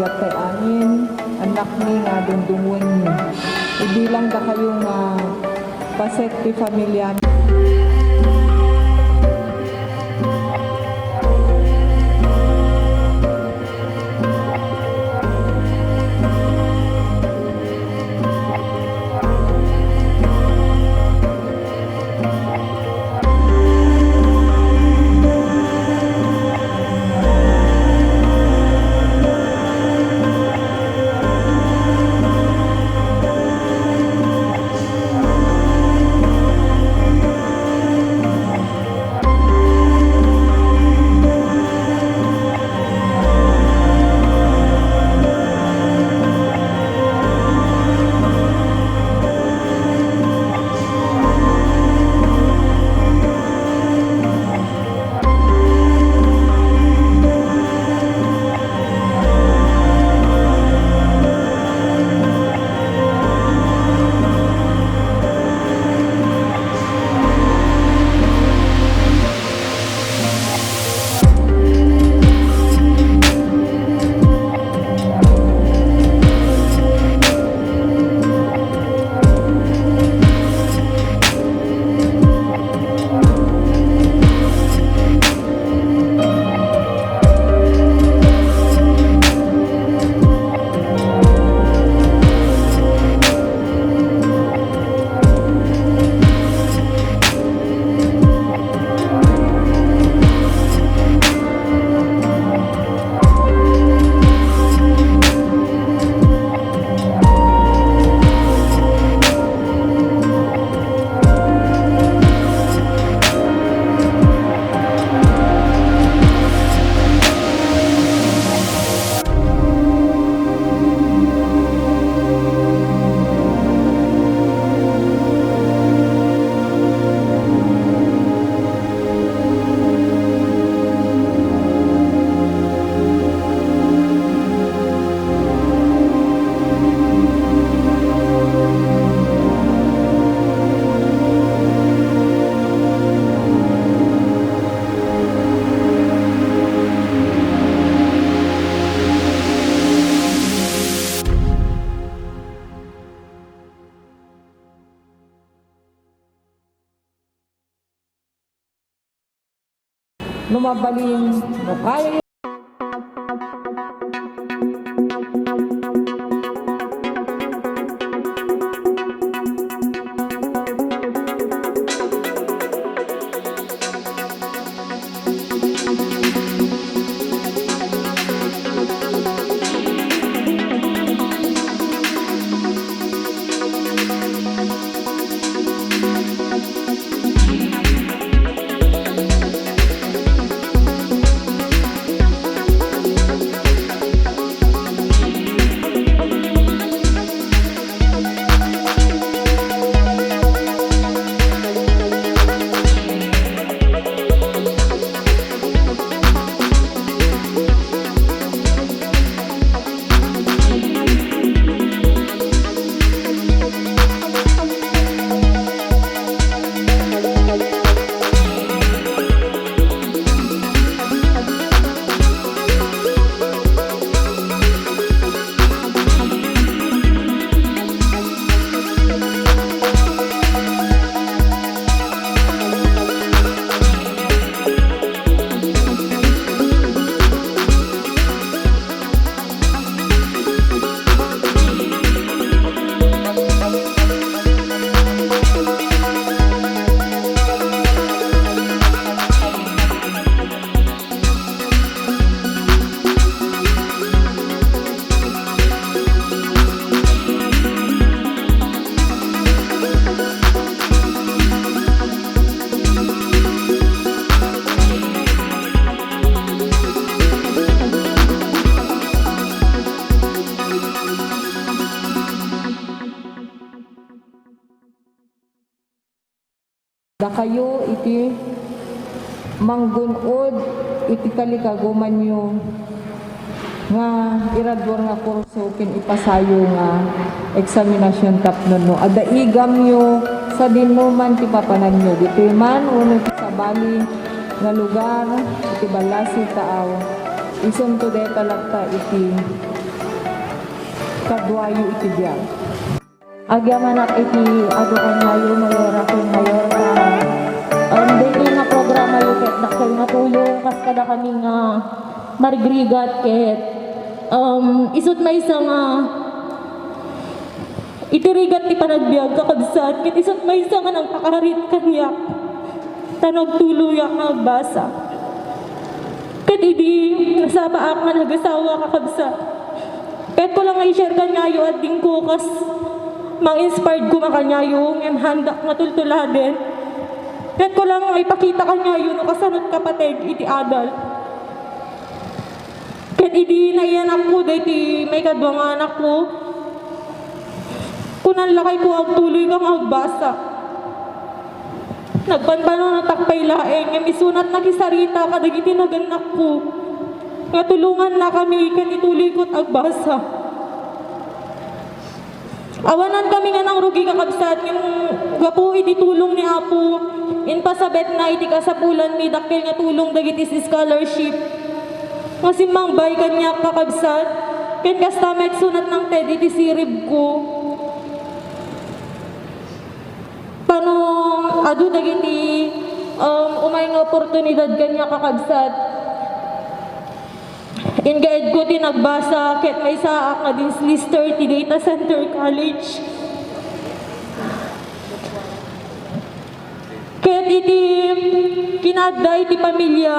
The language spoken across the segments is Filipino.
bigat kay anin, anak ni nga dundungon ni. Ibilang da kayo nga paset ti pamilya. Lumabalin, no kaya da kayo iti manggunod iti kalikaguman nyo nga iradwar nga kurso kin ipasayo nga eksaminasyon tapnon no. Ada igam nyo sa dinuman ti papanan nyo. Dito man uno sa bali nga lugar iti balasi taaw. Ison to de talakta iti kadwayo iti biag. Agyamanak iti adu kanyayo mayora ken mayor ka dili nga programa yu ket dakkel nga tulong kas kada kami nga marigrigat ket isut maysa nga itirigat ti panagbiag kakabsat ket isut maysa nga nagpakarit kanya tanog tuluyak nga agbasa ket idi nasabaak nga nagasawa kakabsat ket ko lang i-share kanyayo at ding ko kas mang-inspired ko makanyayo ng handak nga tultuladen. Ket ko lang ipakita kanyayo no kasanot kapatid iti adal. Ket idi na iyan ako dahiti may kadwa nga anak ko. Kunan lakay ko agtuloy kang agbasa. Nagpanpano na takpay laeng ng isunat na kisarita kadagiti naganak ko. Nga tulungan na kami kanituloy ko't agbasa. Awanan kami nga ng rugi kakabsat yung gapu iti tulong ni Apo in pasabet na iti kasapulan mi dakkel nga tulong dagiti scholarship masimang bay kanya kakabsat ken kastamet sunat ng TED iti sirib ko pano adu dagiti umay nga oportunidad kanya kakabsat Ingaed ko tinagbasa ket may saak nga din lister ti Data Center College. Ket iti kinadda iti pamilya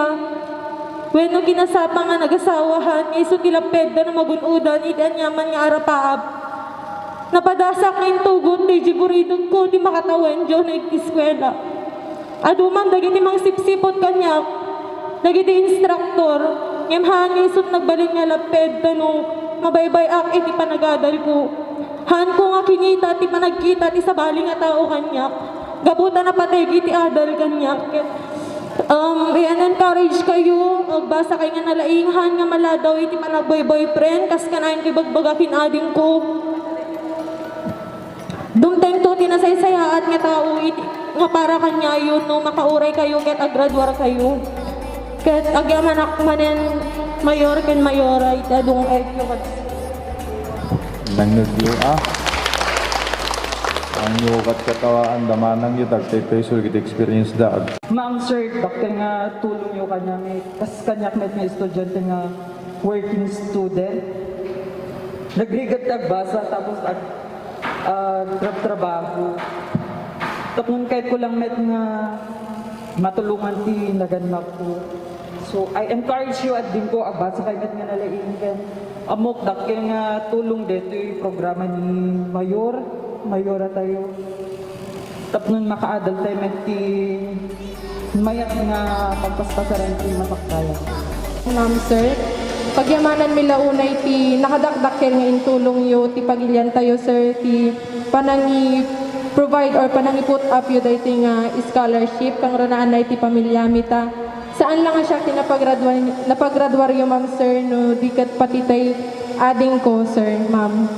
wenno kinasapa nga nagasawahan isu tilaped na magunudan iti anyaman nga arapaab. Napadasak ning tugot ti jiguridon ko di makatawen jo na iti eskwela. Aduman dagiti mang sipsipot kanyak dagiti instruktor ngem hangisot nagbalin nga laped no mabaybay ak iti panagadal ko. Han ko nga kinita ti panagkita ti sabali nga tao kanyak. Gabuta na patay iti adal kanyak. I-encourage kayo, basa kay nga nalainghan nga maladaw iti panagboy-boyfriend kas kanain kay bagbagakin ading ko. Dumteng to tinasaysayaat nga tao iti nga para kanya yun no makauray kayo ket agradwar kayo. Ket agyamanak manen mayor ken mayora ita dung ekyo kat nangyo ang yukat katawaan damanang yu tagtay peso git experience daag. Ma'am sir, dakkel nga tulong yo kanya may kas kanyak met nga estudyante nga working student. Nagrigat agbasa tapos trabaho. Tapos kahit ko lang met nga matulungan ti naganak ko. So I encourage you at din ko agbasa kay met nga nalaing ken amok dakkel nga tulong dito yung programa ni Mayora tayo. Tapos makaadal tayo met ti mayat nga pagpaspasaran ti mapakdaya. Ma'am sir, pagyamanan mi launay ti nakadakdakkel nga intulong yo ti pagilyan tayo sir ti panangi provide or panangi put up yo dayti nga scholarship kang ranaan na ti pamilya mita. Saan lang siya napagradwaryo ma'am sir no dikat patitay ading ko sir ma'am.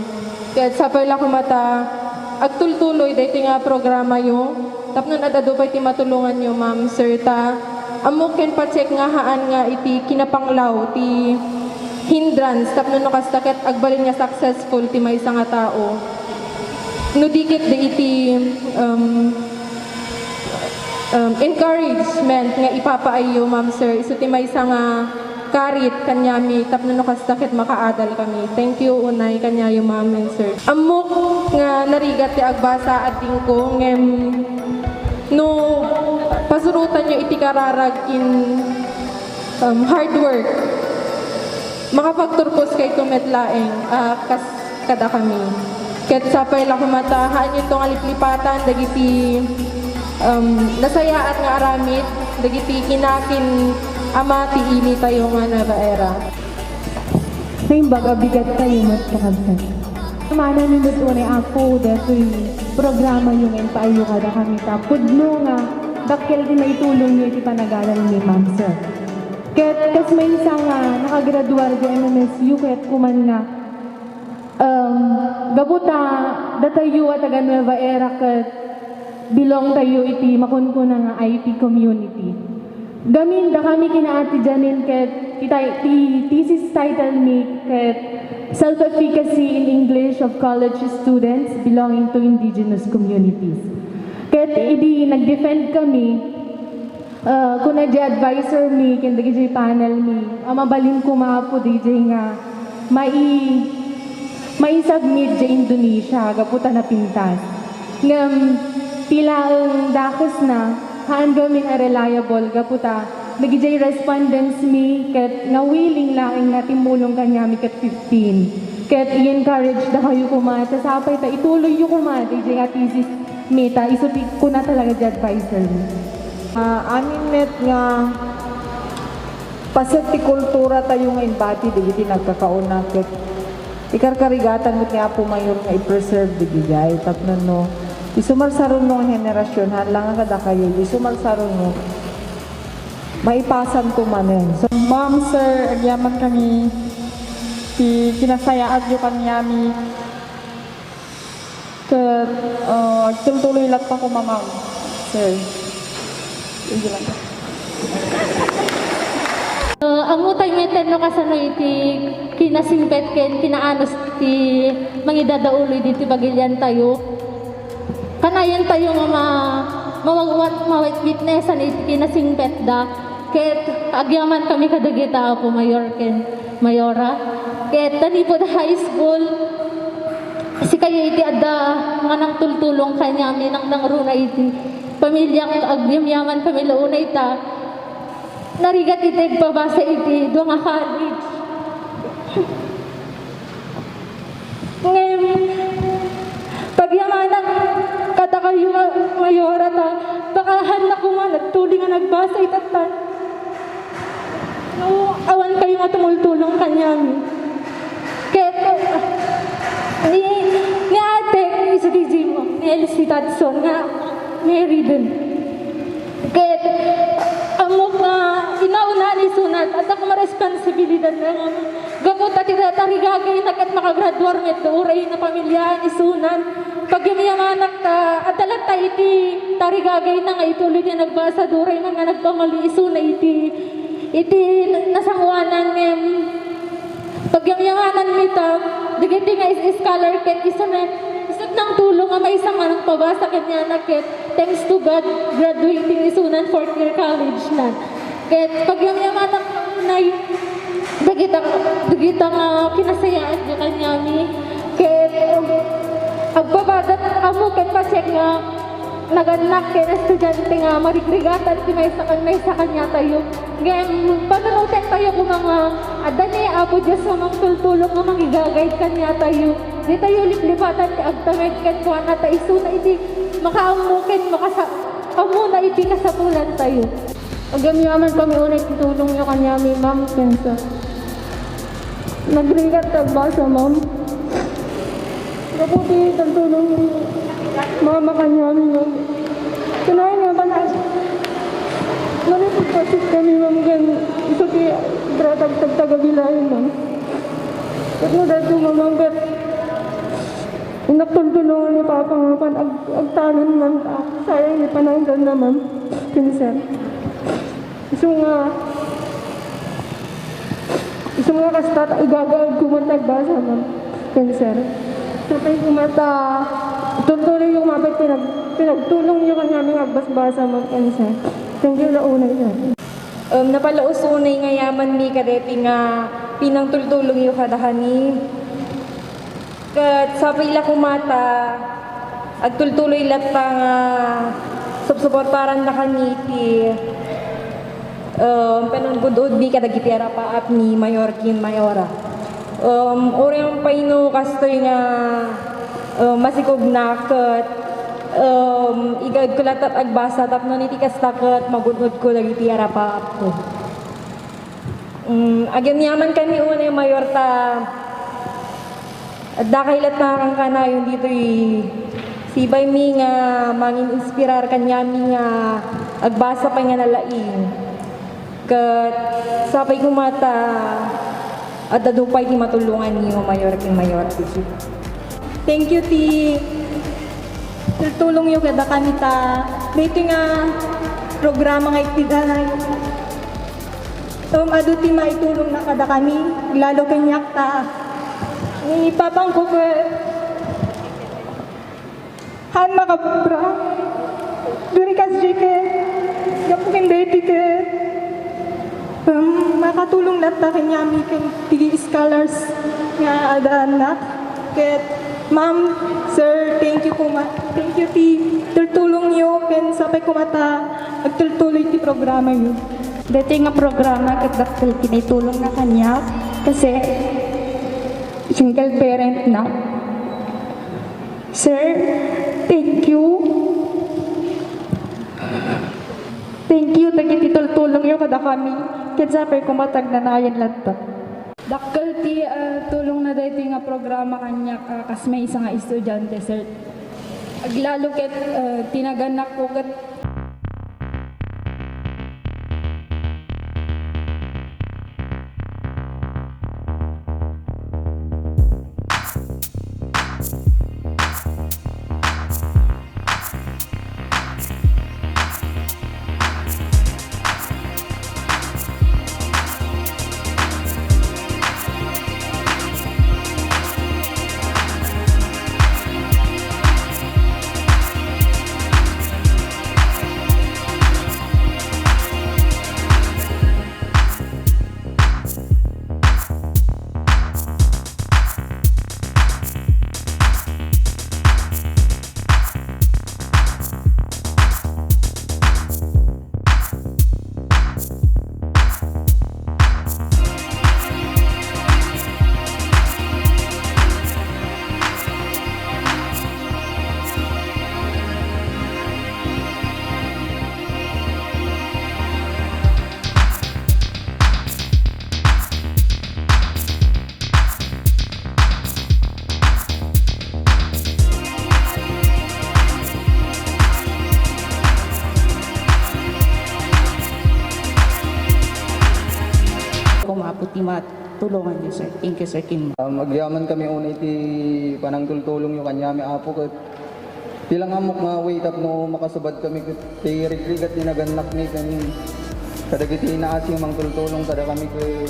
Kaya sapay lang kumata agtultuloy dayti nga programa yo. Tapnon adado pa iti matulungan yo ma'am sir ta amuken pa-check nga haan nga iti kinapanglaw ti hindrance tapnon no kastaket agbalin nga successful ti maysa nga tao. No dikit de iti encouragement nga ipapaayo ma'am sir isu ti maysa nga karit kanyami tapno no kastakit makaadal kami. Thank you unay kanyayo ma'am and sir. Amok nga narigat ti agbasa at ko ngem no pasurutan nyo iti kararag in hard work. Makapagturpos kay kumetlaeng kas kada kami. Ket sapay la kumata haan yung tong aliplipatan dagiti nasayaat nga aramid dagiti kinakin ama ti ini tayo nga nabaera. Naimbag abigat tayo magpakabsat. Mana ni muto ni ako detoy programa yung empaayo kada kami tapod no nga dakkel din may tulong niyo iti panagalan ni ma'am sir. Ket kas may isa nga nakagraduar di MMSU ket kuman nga gabuta datayo at taga Nueva Era ket bilong tayo iti makunkuna nga IT community. Gamin da kami kina Ate Janine ket ti thesis title ni ket self-efficacy in English of college students belonging to indigenous communities. Kaya idi nag-defend kami, kung advisor mi, kung DJ panel mi, mabalin ko maapo DJ nga, mai-submit sa Indonesia, gaputa na pintas. Ngam, pila ang dakos na, haan gamin a reliable, gaputa, nagijay respondents mi, kat nga willing lang nga timulong kanya mi kat 15. Kat i-encourage na kayo kumata, sapay ta, ituloy yung kumata, DJ nga thesis meta, isuti ko na talaga di advisor mi. Amin net nga paset ti kultura tayo nga embody di nagkakauna ket ikarkarigatan mo niya po mayor nga i-preserve di bigay tapno no isumarsaron no henerasyon lang kada kayo isumarsaron no maipasan ko manen. So Ma'am, sir, agyaman kami kinasayaan yung kanyami kat tultuloy lang pa ko mamang sir. Hindi lang. Ang utay meten no kasano iti kinasimpet ken kinaanos ti mangidadauloy diti bagilyan tayo. Kanayan tayo nga mawag witnessan iti kinasimpet da. Ket agyaman kami kadagita po mayor ken mayora. Ket tanipod high school si kayo iti adda nga nang tultulong kanya mi nang runa iti pamilya agyamyaman pamilya una ita. Narigat iti pabasa iti do nga college. Ngayon, pagyamanan kada kayo mayora ta bakahan na kuma nagtuli nga nagbasa itatan. No, awan kayo nga tumultulong kanyang. Kaya ni ate, ni sa DJ mo, ni Elsie Tadson nga Mary dun. Kaya amok nga inauna ni sunat at ako maresponsibilidad na nga gapot at itatарigagay na kat makagraduar met uray na pamilya ni sunan. Pag yung anak ta at talat ta iti tarigagay na nga ituloy niya nagbasa duray na nga nagpamali isuna iti nasangwanan ng pagyanganan nito, digiti nga is-scholar ket isa nang tulong nga may isang anong pabasa kanya na ket thanks to God graduating isunan 4th year college na. Ket pagyanganan na digita nga kinasayaan niya kanya mi ket agbabadat amo ket pa-check nga naganak kay estudyante nga marigrigatan ti may sa kanya tayo. Ngayon, pagkanutin tayo kung mga adani apo Diyos sa mga tultulong nga magigagayad kanya tayo. Di tayo liplipatan ti agtamid ken kuha na tayo na iti makaamukin amuna iti kasapulan tayo. Agamyaman kami unay tutulong niyo kanya mi ma'am kensa. Nagrigat tagbasa ma'am. Kaputi tulong niyo. Mama kanya mi ma'am. Kanahin nga ba na manipagpasit kami ma'am gan isa ki tratag-tagabilahin ma'am. Kat mo dito ma'am kat inagtultulungan ni Papa nga pan agtanan ma'am sayang ni pananggan na ma'am pinsan. Iso nga kastat igagawad kumantag basa ma'am pinsan. Sapay kumata tultuloy yung mapit pinagtulong nyo kanya ng agbasbasa ma'am pinsan. Thank you na una yan. Napalaos unay nga yaman mi kadeti nga pinangtultulong yung kadahani. Kat sa pila kumata agtultuloy lat pa nga subsuportaran na kaniti pananggudod mi kadagitiara pa ap ni Mayor Kim Mayora. Orang paino kastoy nga masikog na kat igad ko latat agbasa tapno niti kastakot magudod ko dagiti ara pa ako. Agyan yaman kami una yung mayor ta at dakailat na kang kanayon dito sibay mi nga mangin inspirar kanya mi nga agbasa pa nga nalaing kat sapay kumata at dadupay ti matulungan niyo mayor king mayor. Thank you ti tulong yung kada kanita. Dito nga programa nga itiganay. Aduti maitulong na kada kami. Lalo kanyak ta. Ipapang ko po. Han makabra. Duri kasi ke. Yapukin dati ke. Makatulong na ta kanya mi kan tigi scholars nga ada anak. Ket ma'am, sir, thank you po thank you ti tultulong niyo ken sapay ko mata agtultuloy ti programa niyo. Dati nga programa kat daktil kinitulong na kanya kasi single parent na. Sir, thank you. Thank you, tagititultulong yung kada kami. Kaya sapay kumatag na nayan lahat. Dakkel ti tulong na dati nga programa kanya kas may isa nga estudyante, sir. Aglalo ket tinaganak ko ket Kumaputi matulungan niyo, sir. Thank you, Sir Kim. Magyaman kami unay ti panangtultulong yung kanya mi apo kat tilang amok nga wait up no makasubad kami kat ti rigrigat ni naganak ni kan kadagiti inaasi mang tultulong kada kami kat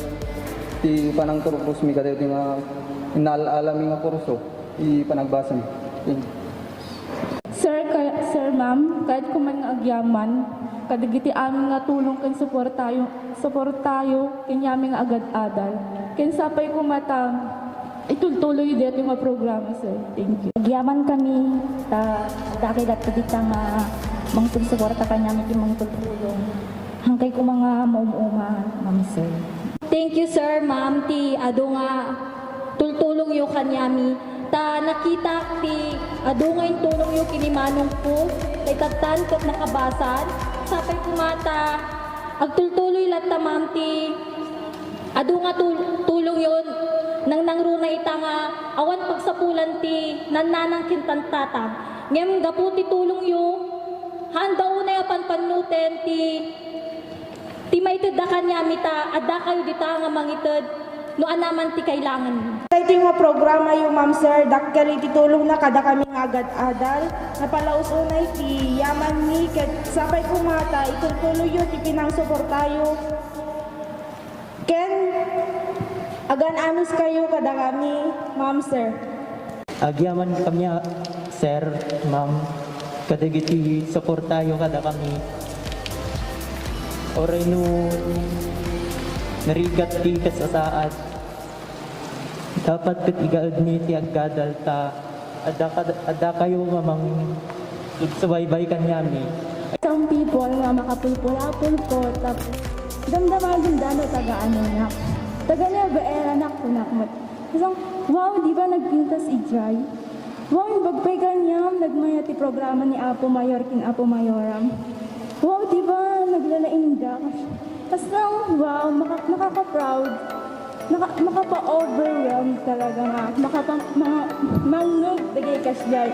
ti panangturpos mi kada ti nga inaalami nga kurso i panagbasan. Sir, ma'am, kahit kuman nga agyaman, kadagiti amin nga tulong ken support tayo kanyami nga agad-adal. Ken sapay ko matang itultuloy dito nga programa, sir. Thank you. Agyaman kami, dakilat ko dita nga mangtulsuporta kanyami ti mangtultulong. Hangkay ko mga maumuman, ma'am, sir. Thank you, sir, ma'am, ti ado nga tultulong yo kanyami. Ta nakita ti ado nga yung tulong yo kinimanong po, kay tatan kat nakabasan, sapay kumata, agtultuloy lang ta, ma'am, ti ado nga tulong yon nang nangruna ita nga awan pagsapulan ti nananang kintantatag. Ngem gaputi tulong yo, handa una yapan panuten ti maited da kanya mita, adda kayo dita nga mangited, no anaman ti kailangan. Iti nga programa yung ma'am sir, dakkel iti tulong na kada kami nga agad-adal. Napalaos unay ti yaman ni ket sapay kumata itultuloy yo ti pinangsuportayo. Ken agan amis kayo kada kami, ma'am sir. Agyaman kami, sir, ma'am, kadagiti suportayo kada kami. Oray no narigat ti kasasaad. Dapat kat igaad ni ti aggadal ta adda kayo mamang subaybay kanyami. Some people nga makapulpulapul ko, tap damdaman din dano taga-ano na. Taga ba anak ko nakmat. Isang, wow, di ba nagpinta si Jai? Wow, bagpay kanyam, nagmaya ti programa ni Apo Mayor kin Apo Mayoram. Wow, di ba naglalaing da? Basta, wow, nakaka-proud. Makapa-overwhelmed talaga nga. Mangnog dagay kasjay.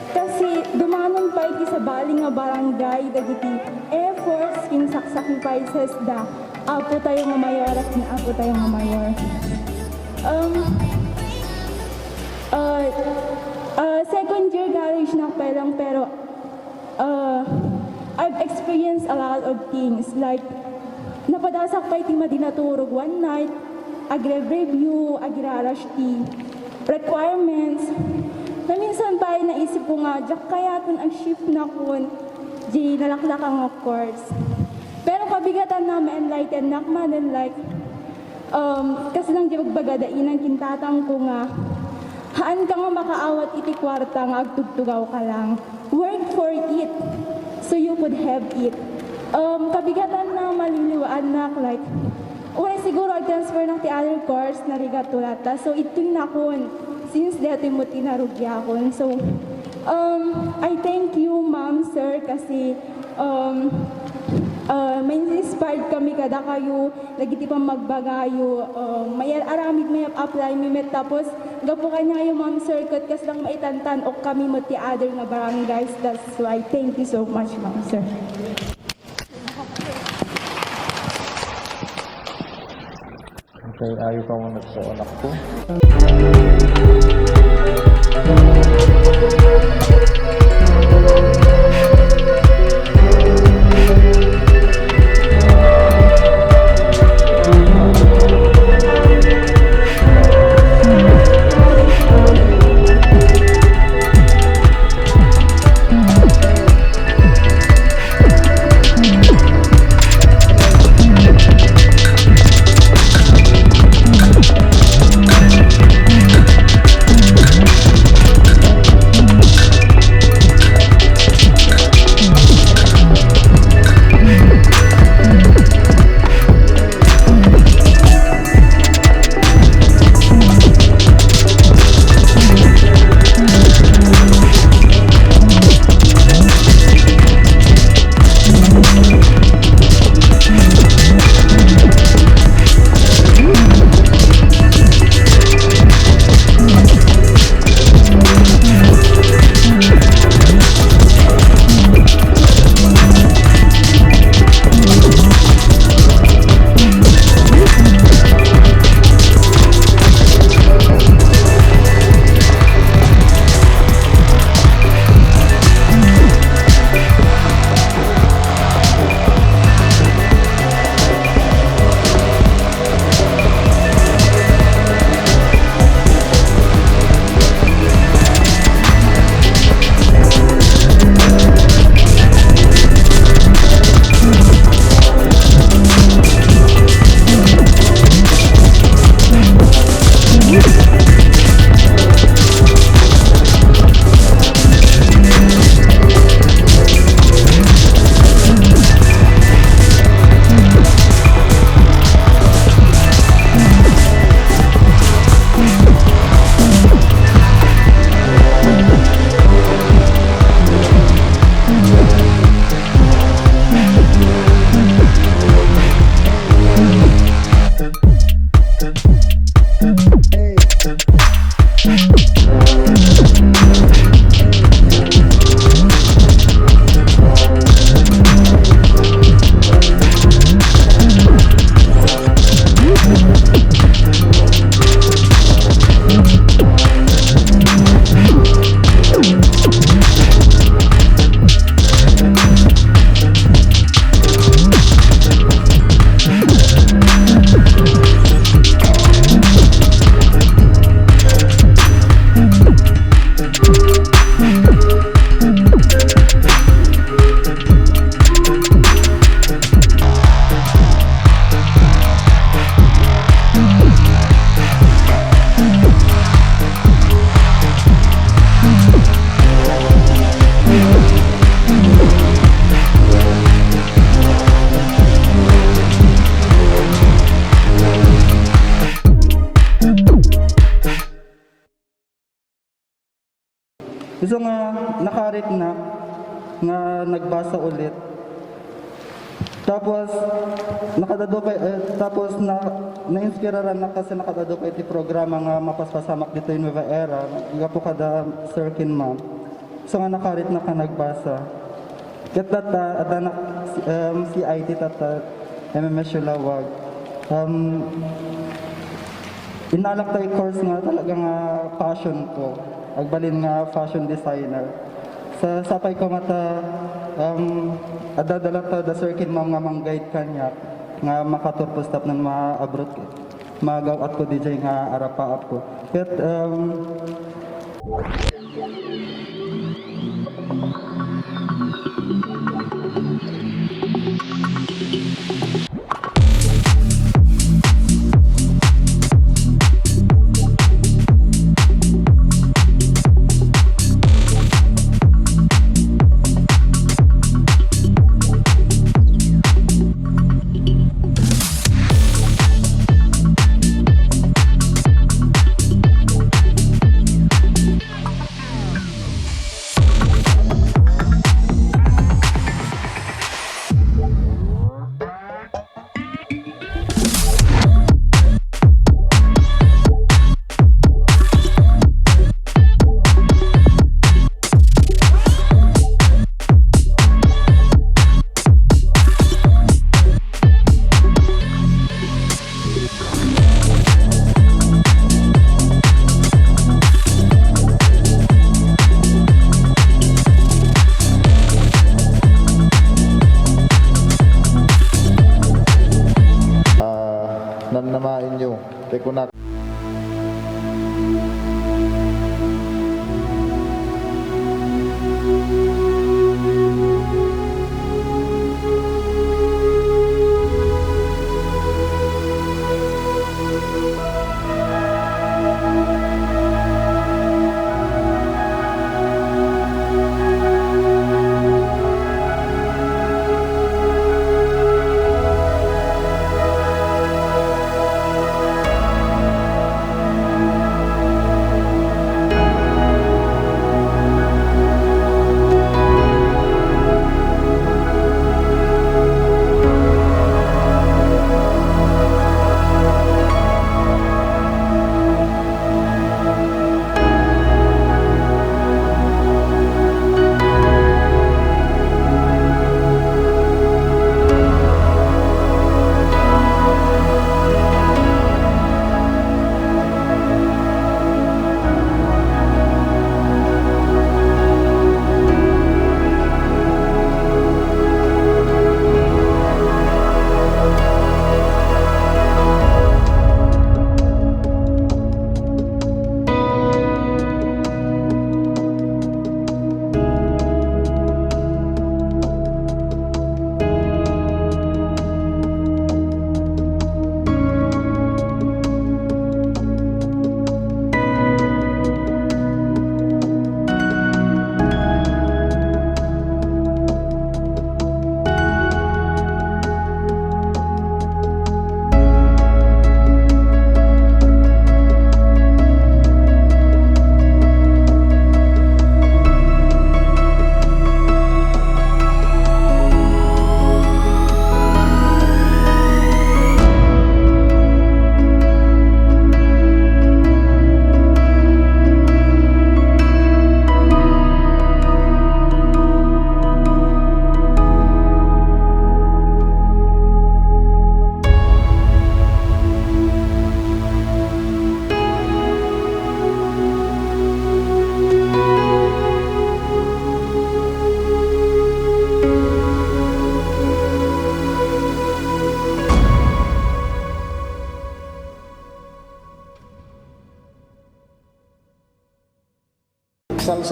Kasi dumanon pa iti sa baling nga barangay dagiti efforts kin sacrifices da. Apo tayo nga mayor at kin apo tayo nga mayor. Second year college na pelang pero I've experienced a lot of things like napadasak pa iti madinaturog one night, agre-review, agrarash ti requirements. Na minsan pa ay naisip ko nga, jak kaya kung ang shift na kun, di nalaklak ang course. Pero kabigatan na ma-enlighten na then like, kasi lang di magbagadainan kintatang ko nga, haan ka nga makaawat iti kwarta nga agtugtugaw ka lang. Work for it, so you could have it. Kabigatan na maliliwaan na like, una siguro transfer ng ti other course na rigatulata. So ito'y nakon, since dati mo tinarugya akon. So, I thank you, ma'am, sir, kasi may inspired kami kada kayo, nagiti pang magbagayo, may aramid may apply, may met, tapos gapo kanya yung ma'am, sir, kas lang maitantan o kami mo ti other nga barangays. That's why, thank you so much, ma'am, sir. Okay, ayaw ka muna sa anak ko. So nga nakarit na nga nagbasa ulit. Tapos nakadado pa tapos na-inspiraran na kasi nakadado pa iti programa nga mapaspasamak dito in Nueva Era. Iga po kada Sirkin ma'am. So nga nakarit na ka nagbasa. Ket data adanak si IT tata MMS Sulawag. Inalak tayo course nga talaga nga passion ko. Agbalin nga fashion designer. Sa sapay ko mata adadala ta da Sirkin ma'am nga mang-guide kanya nga makaturpos tap ng mga abroad magawat ko DJ nga arapaap ko. At namnamain nyo. Teko na.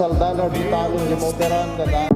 Saldalar di talong limuteran kada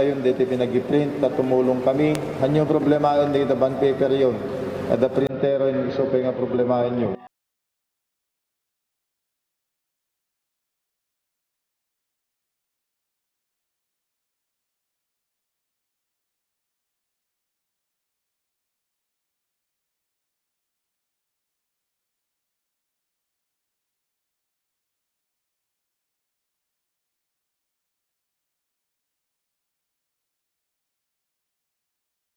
dayon dito pinag-print at tumulong kami. Hanyo problema yun dito band paper yun. At the printer yun iso pa nga problema nyo.